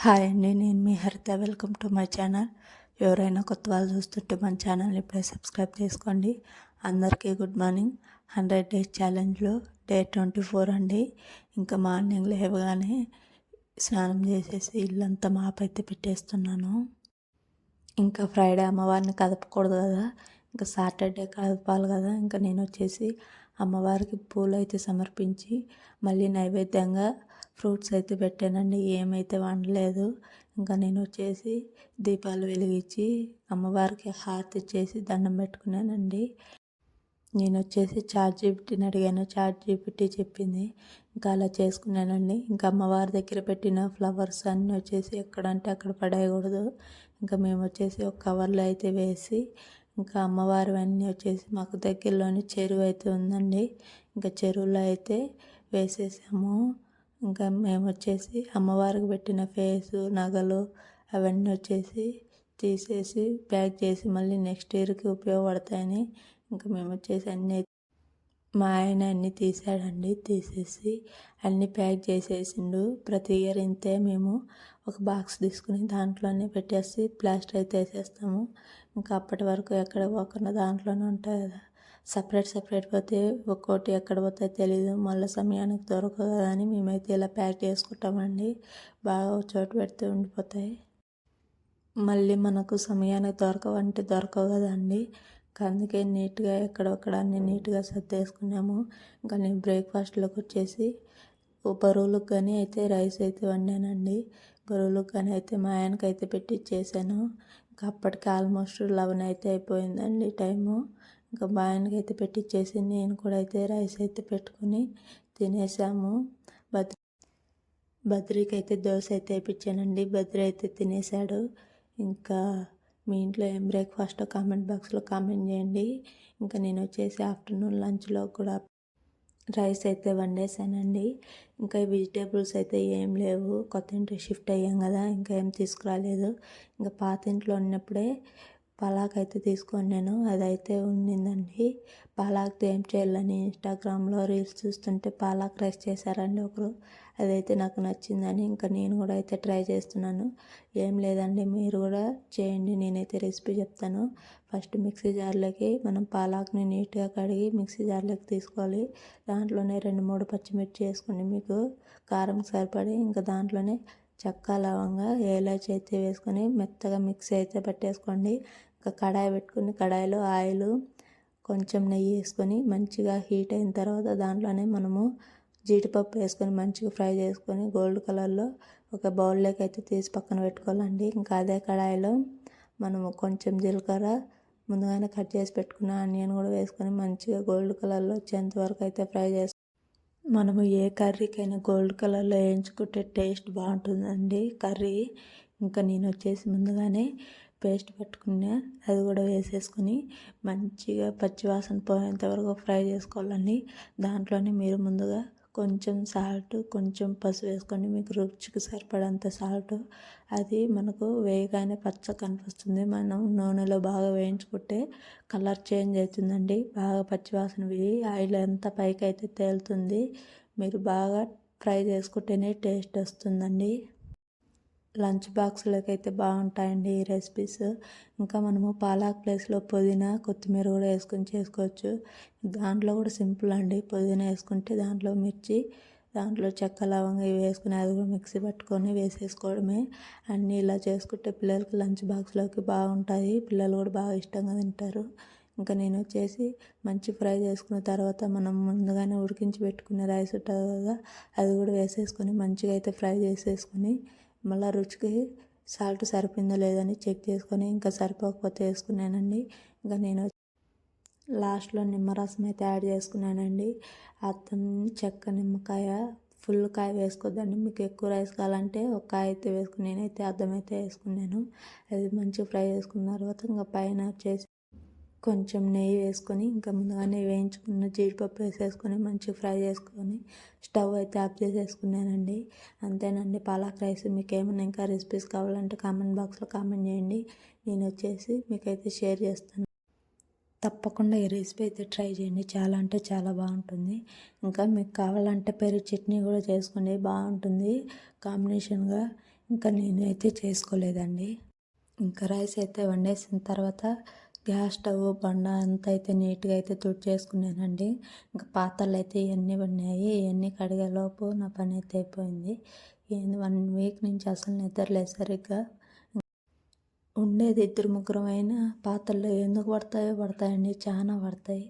Hi అండి, నేను మీ హరిత. Welcome to my channel. ఎవరైనా కొత్త వాళ్ళు చూస్తుంటే మన ఛానల్ని ఇప్పుడే సబ్స్క్రైబ్ చేసుకోండి. అందరికీ గుడ్ మార్నింగ్. 100 డేస్ ఛాలెంజ్లో డే 24 అండి. ఇంకా మార్నింగ్ లేవగానే స్నానం చేసేసి ఇల్లంతా మాపైతే పెట్టేస్తున్నాను. ఇంకా ఫ్రైడే అమ్మవారిని కదపకూడదు కదా, ఇంకా సాటర్డే కదపాలి కదా. ఇంకా నేను వచ్చేసి అమ్మవారికి పూలు అయితే సమర్పించి మళ్ళీ నైవేద్యంగా ఫ్రూట్స్ అయితే పెట్టానండి. ఏమైతే వండలేదు. ఇంకా నేను వచ్చేసి దీపాలు వెలిగించి అమ్మవారికి హారతి ఇచ్చేసి దండం పెట్టుకున్నానండి. నేను వచ్చేసి చాట్‌జీపీటీని అడిగాను. చాట్‌జీపీటీ చెప్పింది. ఇంకా అలా చేసుకున్నానండి. ఇంకా అమ్మవారి దగ్గర పెట్టిన ఫ్లవర్స్ అన్నీ వచ్చేసి ఎక్కడంటే అక్కడ పడేయకూడదు. ఇంకా మేము వచ్చేసి ఒక కవర్లో అయితే వేసి ఇంకా అమ్మవారివన్నీ వచ్చేసి మాకు దగ్గరలోని చెరువు అయితే ఉందండి. ఇంకా చెరువులో అయితే వేసేసాము. ఇంకా మేము వచ్చేసి అమ్మవారికి పెట్టిన ఫేసు నగలు అవన్నీ వచ్చేసి తీసేసి ప్యాక్ చేసి మళ్ళీ నెక్స్ట్ ఇయర్కి ఉపయోగపడతాయని ఇంకా మేము వచ్చేసి అన్నీ మా ఆయన అన్నీ తీసాడండి. తీసేసి అన్నీ ప్యాక్ చేసేసిండు. ప్రతి ఇయర్ ఇంతే మేము ఒక బాక్స్ తీసుకుని దాంట్లోనే పెట్టేసి ప్లాస్టర్ అయితే వేసేస్తాము. ఇంకా అప్పటి వరకు ఎక్కడ పోకుండా దాంట్లోనే ఉంటాయి కదా. సపరేట్ పోతే ఒక్కోటి ఎక్కడ పోతాయో తెలీదు. మళ్ళీ సమయానికి దొరకదు కదా అని మేమైతే ఇలా ప్యాక్ చేసుకుంటామండి. బాగా ఒక చోటు పెడితే ఉండిపోతాయి. మళ్ళీ మనకు సమయానికి దొరకవు కదండి. అందుకే నీట్గా ఎక్కడొక్కడ అన్నీ నీట్గా సర్దేసుకున్నాము. ఇంకా నేను బ్రేక్ఫాస్ట్లోకి వచ్చేసి బరువులకు కానీ అయితే రైస్ అయితే వండానండి. బరువులకు కానీ అయితే మా ఆయనకి అయితే పెట్టి ఇచ్చేసాను. ఇంకా అప్పటికి ఆల్మోస్ట్ 11 అయితే అయిపోయిందండి టైము. ఇంకా మా ఆయనకి అయితే పెట్టిచ్చేసి నేను కూడా అయితే రైస్ అయితే పెట్టుకుని తినేసాము. బద్రీకి అయితే దోశ అయితే వేయించానండి. బద్రీ అయితే తినేసాడు. ఇంకా మీ ఇంట్లో ఏం బ్రేక్ఫాస్టో కామెంట్ బాక్స్లో కామెంట్ చేయండి. ఇంకా నేను వచ్చేసి ఆఫ్టర్నూన్ లంచ్లో కూడా రైస్ అయితే వండేసానండి. ఇంకా వెజిటేబుల్స్ అయితే ఏం లేవు. కొత్త ఇంటికి షిఫ్ట్ అయ్యాం కదా, ఇంకా ఏం తీసుకురాలేదు. ఇంకా పాత ఇంట్లో ఉన్నప్పుడే పాలాక్ అయితే తీసుకున్నాను. అదైతే ఉండిందండి. పాలాక్తో ఏం చేయాలని ఇన్స్టాగ్రామ్లో రీల్స్ చూస్తుంటే పాలాక్ రైస్ చేశారండి ఒకరు. అదైతే నాకు నచ్చిందని ఇంకా నేను కూడా అయితే ట్రై చేస్తున్నాను. ఏం లేదండి, మీరు కూడా చేయండి. నేనైతే రెసిపీ చెప్తాను. ఫస్ట్ మిక్సీ జార్లోకి మనం పాలాక్ని నీట్గా కడిగి మిక్సీ జార్లోకి తీసుకోవాలి. దాంట్లోనే 2-3 పచ్చిమిర్చి వేసుకొని మీకు కారం సరిపడి ఇంకా దాంట్లోనే చెక్క లవంగా ఏలాచి అయితే వేసుకొని మెత్తగా మిక్సీ అయితే పట్టేసుకోండి. ఇంకా కడాయి పెట్టుకుని కడాయిలో ఆయిల్ కొంచెం నెయ్యి వేసుకొని మంచిగా హీట్ అయిన తర్వాత దాంట్లోనే మనము జీడిపప్పు వేసుకొని మంచిగా ఫ్రై చేసుకొని గోల్డ్ కలర్లో ఒక బౌల్లోకి అయితే తీసి పక్కన పెట్టుకోవాలండి. ఇంకా అదే కడాయిలో మనము కొంచెం జీలకర్ర ముందుగానే కట్ చేసి పెట్టుకున్న ఆనియన్ కూడా వేసుకొని మంచిగా గోల్డ్ కలర్లో వచ్చేంత వరకు అయితే ఫ్రై చేసుకోవాలి. మనము ఏ కర్రీకైనా గోల్డ్ కలర్లో వేయించుకుంటే టేస్ట్ బాగుంటుందండి కర్రీ. ఇంకా నేను వచ్చేసి ముందుగానే పేస్ట్ పట్టుకున్నా, అది కూడా వేసేసుకొని మంచిగా పచ్చివాసన పోయేంత వరకు ఫ్రై చేసుకోవాలండి. దాంట్లోనే మీరు ముందుగా కొంచెం సాల్ట్ కొంచెం పసుపు వేసుకొని మీకు రుచికి సరిపడంత సాల్ట్. అది మనకు వేయగానే పచ్చ కనిపిస్తుంది. మనం నూనెలో బాగా వేయించుకుంటే కలర్ చేంజ్ అవుతుందండి. బాగా పచ్చివాసన ఆయిల్ అంతా పైకి అయితే తేలుతుంది. మీరు బాగా ఫ్రై చేసుకుంటేనే టేస్ట్ వస్తుందండి. లంచ్ బాక్స్లోకి అయితే బాగుంటాయండి ఈ రెసిపీస్. ఇంకా మనము పాలాక్ ప్లేస్లో పుదీనా కొత్తిమీర కూడా వేసుకొని చేసుకోవచ్చు. దాంట్లో కూడా సింపుల్ అండి. పుదీనా వేసుకుంటే దాంట్లో మిర్చి, దాంట్లో చెక్క లవంగా ఇవి వేసుకుని అది కూడా మిక్సీ పట్టుకొని వేసేసుకోవడమే. అన్నీ ఇలా చేసుకుంటే పిల్లలకి లంచ్ బాక్స్లోకి బాగుంటాయి. పిల్లలు కూడా బాగా ఇష్టంగా తింటారు. ఇంకా నేను వచ్చేసి మంచి ఫ్రై చేసుకున్న తర్వాత మనం ముందుగానే ఉడికించి పెట్టుకునే రైస్ ఉంటుంది కదా, అది కూడా వేసేసుకొని మంచిగా అయితే ఫ్రై చేసేసుకొని మళ్ళీ రుచికి సాల్ట్ సరిపోయిందో లేదని చెక్ చేసుకొని ఇంకా సరిపోకపోతే వేసుకున్నానండి. ఇంకా నేను లాస్ట్లో నిమ్మరసం అయితే యాడ్ చేసుకున్నానండి. అద్దం చెక్క నిమ్మకాయ ఫుల్ కాయ వేసుకోద్దండి. మీకు ఎక్కువ రైస్ కావాలంటే ఒక కాయ అయితే వేసుకుని నేనైతే అద్దం అయితే వేసుకున్నాను. అది మంచిగా ఫ్రై చేసుకున్న తర్వాత ఇంకా పైన వచ్చేసి కొంచెం నెయ్యి వేసుకొని ఇంకా ముందుగానే వేయించుకున్న జీడిపప్పు వేసేసుకొని మంచిగా ఫ్రై చేసుకొని స్టవ్ అయితే ఆఫ్ చేసేసుకున్నానండి. అంతేనండి పాలక్ రైస్. మీకు ఏమైనా ఇంకా రెసిపీస్ కావాలంటే కామెంట్ బాక్స్లో కామెంట్ చేయండి. నేను వచ్చేసి మీకైతే షేర్ చేస్తాను. తప్పకుండా ఈ రెసిపీ అయితే ట్రై చేయండి. చాలా అంటే చాలా బాగుంటుంది. ఇంకా మీకు కావాలంటే పెరుగు చట్నీ కూడా చేసుకోండి, బాగుంటుంది కాంబినేషన్గా. ఇంకా నేనైతే చేసుకోలేదండి. ఇంకా రైస్ అయితే వండేసిన తర్వాత గ్యాస్ స్టవ్ బండ అంతా అయితే నీట్గా అయితే తుడిచేసుకున్నానండి. ఇంకా పాత్రలు అయితే ఇవన్నీ ఉన్నాయి. ఇవన్నీ కడిగేలోపు నా పని అయితే అయిపోయింది. 1 వీక్ నుంచి అసలు నిద్రలేదు సరిగ్గా. ఉండేది ఇద్దరు ముగ్గురమైనా పాత్రలు ఎందుకు పడతాయండి, చాలా పడతాయి.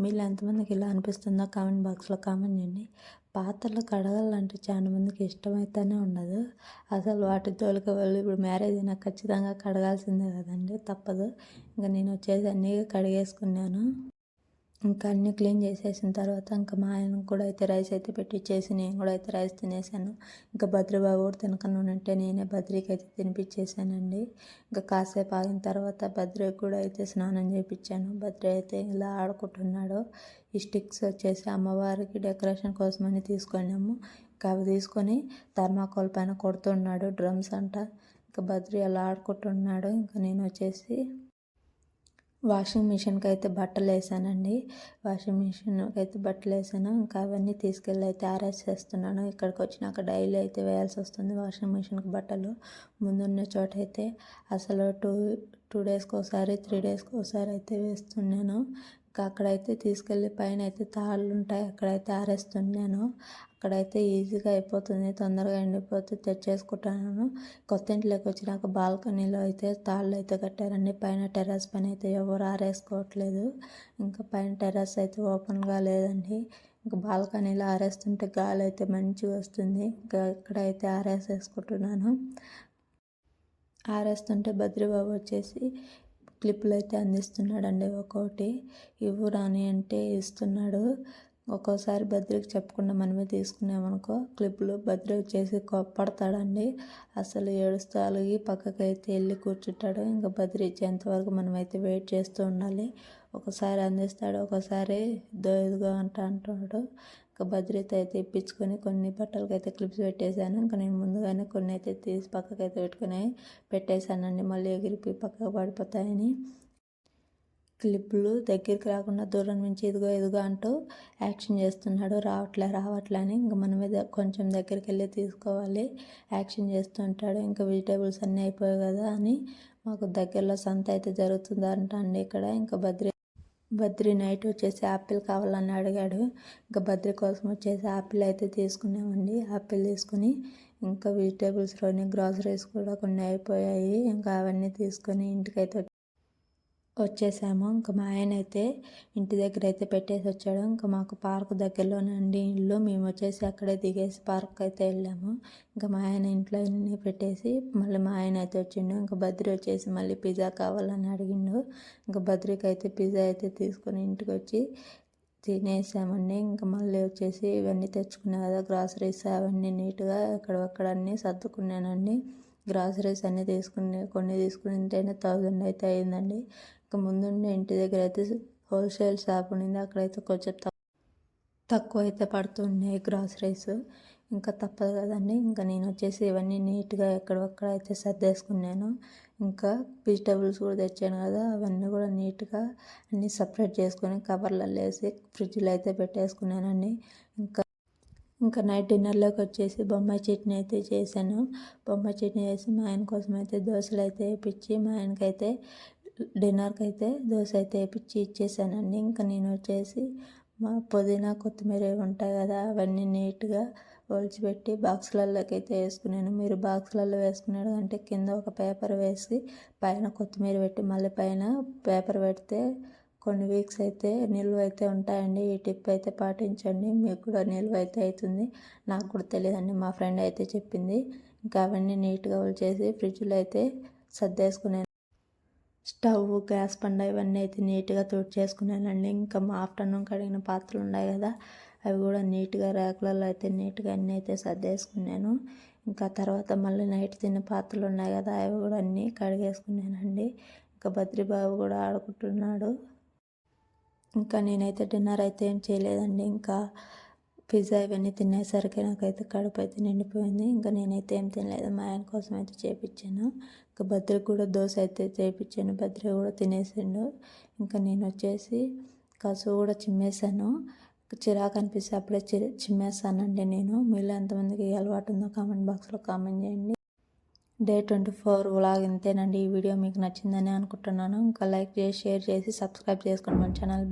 మీలో ఎంతమందికి ఇలా అనిపిస్తుందో కామెంట్ బాక్స్లో కామెంట్ చేయండి. పాత్రలు కడగాలంటే చాలా మందికి ఇష్టమైతేనే ఉండదు. అసలు వాటి జోలికి వెళ్ళి ఇప్పుడు మ్యారేజ్ అయినా ఖచ్చితంగా కడగాల్సిందే కదండి, తప్పదు. ఇంకా నేను వచ్చేసి అన్నీ కడిగేసుకున్నాను. ఇంకా అన్నీ క్లీన్ చేసేసిన తర్వాత ఇంకా మా ఆయనకు కూడా అయితే రైస్ అయితే పెట్టించేసి నేను కూడా అయితే రైస్ తినేసాను. ఇంకా బద్రీబాబు కూడా తినకుండా ఉంటే నేనే బద్రీకి అయితే తినిపించేసానండి. ఇంకా కాసేపు ఆగిన తర్వాత బద్రీకి కూడా అయితే స్నానం చేయించాను. బద్రీ అయితే ఇలా ఆడుకుంటున్నాడు. ఈ స్టిక్స్ వచ్చేసి అమ్మవారికి డెకరేషన్ కోసమని తీసుకున్నాము. ఇంకా అవి తీసుకొని థర్మాకోల్ పైన కొడుతున్నాడు, డ్రమ్స్ అంట. ఇంకా బద్రీ అలా ఆడుకుంటున్నాడు. ఇంకా నేను వచ్చేసి వాషింగ్ మిషన్కి అయితే బట్టలు వేసానండి. వాషింగ్ మిషన్కి అయితే బట్టలు వేసాను. ఇంకా అవన్నీ తీసుకెళ్ళి అయితే ఆరేసేస్తున్నాను. ఇక్కడికి వచ్చినాక డైలీ అయితే వేయాల్సి వస్తుంది వాషింగ్ మిషన్కి బట్టలు. ముందున్న చోట అయితే అసలు టూ డేస్కి ఒకసారి 3 డేస్కి ఒకసారి అయితే వేస్తున్నాను. ఇంకా అక్కడైతే తీసుకెళ్ళి పైన అయితే తాళ్ళు ఉంటాయి, అక్కడైతే ఆరేస్తున్నాను. అక్కడైతే ఈజీగా అయిపోతుంది, తొందరగా ఎండిపోతే తెచ్చేసుకుంటాను. కొత్త ఇంట్లోకి వచ్చినాక బాల్కనీలో అయితే తాళ్ళు అయితే కట్టారండి. పైన టెర్రస్ పైన అయితే ఎవరు ఆరేసుకోవట్లేదు. ఇంకా పైన టెర్రస్ అయితే ఓపెన్గా లేదండి. ఇంకా బాల్కనీలో ఆరేస్తుంటే గాలి అయితే మంచిగా వస్తుంది. ఇంకా ఇక్కడైతే ఆరేసేసుకుంటున్నాను. ఆరేస్తుంటే బద్రీబాబు వచ్చేసి క్లిప్పులు అయితే అందిస్తున్నాడండి. ఒక్కొక్కటి ఇవ్వు రాని అంటే ఇస్తున్నాడు. ఒక్కోసారి బద్రికి చెప్పకుండా మనమే తీసుకున్నామనుకో క్లిప్పులు బద్రి వచ్చేసి పడతాడండి. అసలు ఏడుస్తూ అలిగి పక్కకైతే వెళ్ళి కూర్చుంటాడు. ఇంకా బద్రి ఇచ్చేంతవరకు మనమైతే వెయిట్ చేస్తూ ఉండాలి. ఒకసారి అందిస్తాడు, ఒకసారి ఇదిగో అంటాడు. ఇంకా బద్రీతో అయితే ఇప్పించుకొని కొన్ని బట్టలకి అయితే క్లిప్స్ పెట్టేశాను. ఇంకా నేను ముందుగానే కొన్ని అయితే తీసి పక్కకైతే పెట్టుకుని పెట్టేశానండి, మళ్ళీ ఎగిరిపోయి పక్కకు పడిపోతాయని. క్లిప్పులు దగ్గరికి రాకుండా దూరం నుంచి ఇదిగో అంటూ యాక్షన్ చేస్తున్నాడు. రావట్లే అని. ఇంకా మన మీద కొంచెం దగ్గరికి వెళ్ళి తీసుకోవాలి, యాక్షన్ చేస్తూ ఉంటాడు. ఇంకా వెజిటేబుల్స్ అన్నీ అయిపోయాయి కదా అని మాకు దగ్గరలో సంత అయితే జరుగుతుందంట అండి ఇక్కడ. ఇంకా బద్రి నైట్ వచ్చేసి యాపిల్ కావాలని అడిగాడు. ఇంకా బద్రి కోసం వచ్చేసి యాపిల్ అయితే తీసుకున్నామండి. యాపిల్ తీసుకుని ఇంకా వెజిటేబుల్స్లోని గ్రాసరీస్ కూడా కొన్ని అయిపోయాయి. ఇంకా అవన్నీ తీసుకొని ఇంటికైతే వచ్చేసాము. ఇంకా మా ఆయన అయితే ఇంటి దగ్గర అయితే పెట్టేసి వచ్చాడు. ఇంకా మాకు పార్క్ దగ్గరలోనండి ఇల్లు. మేము వచ్చేసి అక్కడే దిగేసి పార్క్ అయితే వెళ్ళాము. ఇంకా మా ఆయన ఇంట్లో అన్నీ పెట్టేసి మళ్ళీ మా ఆయన అయితే వచ్చిండు. ఇంకా బద్రి వచ్చేసి మళ్ళీ పిజ్జా కావాలని అడిగిండు. ఇంకా బద్రికి అయితే పిజ్జా అయితే తీసుకొని ఇంటికి వచ్చి తినేసామండి. ఇంకా మళ్ళీ వచ్చేసి ఇవన్నీ తెచ్చుకున్నా కదా గ్రాసరీస్, అవన్నీ నీట్గా అక్కడ అన్నీ సర్దుకున్నానండి. గ్రాసరీస్ అన్నీ కొన్ని తీసుకుని ఉంటేనే 1000 అయితే అయిందండి. ఇంకా ముందుండే ఇంటి దగ్గర అయితే హోల్సేల్ షాప్ ఉండింది, అక్కడైతే కొంచెం తక్కువ అయితే పడుతున్నాయి గ్రాసరీస్. ఇంకా తప్పదు కదండి. ఇంకా నేను వచ్చేసి ఇవన్నీ నీట్గా ఎక్కడొక్కడ అయితే సర్దేసుకున్నాను. ఇంకా వెజిటేబుల్స్ కూడా తెచ్చాను కదా, అవన్నీ కూడా నీట్గా అన్నీ సపరేట్ చేసుకొని కవర్లలో వేసి ఫ్రిడ్జ్లో అయితే పెట్టేసుకున్నానండి. ఇంకా నైట్ డిన్నర్లోకి వచ్చేసి బొంబాయి చట్నీ అయితే చేశాను. బొంబాయి చట్నీ చేసి మా ఆయన కోసం అయితే దోశలు అయితే వేయించి మా ఆయనకైతే డిన్నర్కి అయితే దోశ అయితే వేయించి ఇచ్చేసానండి. ఇంకా నేను వచ్చేసి మా పుదీనా కొత్తిమీర ఉంటాయి కదా, అవన్నీ నీట్గా ఒలిచిపెట్టి బాక్సులలోకి అయితే వేసుకున్నాను. మీరు బాక్సులలో వేసుకున్నాడు అంటే కింద ఒక పేపర్ వేసి పైన కొత్తిమీర పెట్టి మళ్ళీ పైన పేపర్ పెడితే కొన్ని వీక్స్ అయితే నిల్వ అయితే ఉంటాయండి. ఈ టిప్ అయితే పాటించండి, మీకు కూడా నిల్వ అయితే అవుతుంది. నాకు కూడా తెలియదండి, మా ఫ్రెండ్ అయితే చెప్పింది. ఇంకా అవన్నీ నీట్గా చేసి ఫ్రిడ్జ్లో అయితే సర్దేసుకున్నాను. స్టవ్, గ్యాస్ బండ ఇవన్నీ అయితే నీట్గా తుడిచేసుకున్నానండి. ఇంకా మా ఆఫ్టర్నూన్ కడిగిన పాత్రలు ఉన్నాయి కదా, అవి కూడా నీట్గా ర్యాకులలో అయితే నీట్గా అన్నీ అయితే సర్దేసుకున్నాను. ఇంకా తర్వాత మళ్ళీ నైట్ తిన్న పాత్రలు ఉన్నాయి కదా, అవి కూడా అన్నీ కడిగేసుకున్నానండి. ఇంకా బద్రీబాబు కూడా ఆడుకుంటున్నాడు. ఇంకా నేనైతే డిన్నర్ అయితే ఏం చేయలేదండి. ఇంకా పిజ్జా ఇవన్నీ తినేసరికి నాకైతే కడుపు అయితే నిండిపోయింది. ఇంకా నేనైతే ఏం తినలేదు, మా ఆయన కోసం అయితే చేయించాను. ఇంకా భద్రకు కూడా దోశ అయితే చేయించాను, భద్ర కూడా తినేసిండు. ఇంకా నేను వచ్చేసి కసువు కూడా చిమ్మేశాను. చిరాకు అనిపిస్తే అప్పుడే చిమ్మేస్తానండి నేను. మీలో ఎంతమందికి అలవాటు ఉందో కామెంట్ బాక్స్లో కామెంట్ చేయండి. డే 24 వ్లాగ్ ఇంతేనండి. ఈ వీడియో మీకు నచ్చిందని అనుకుంటున్నాను. ఇంకా లైక్ చేసి షేర్ చేసి సబ్స్క్రైబ్ చేసుకోండి మన ఛానల్.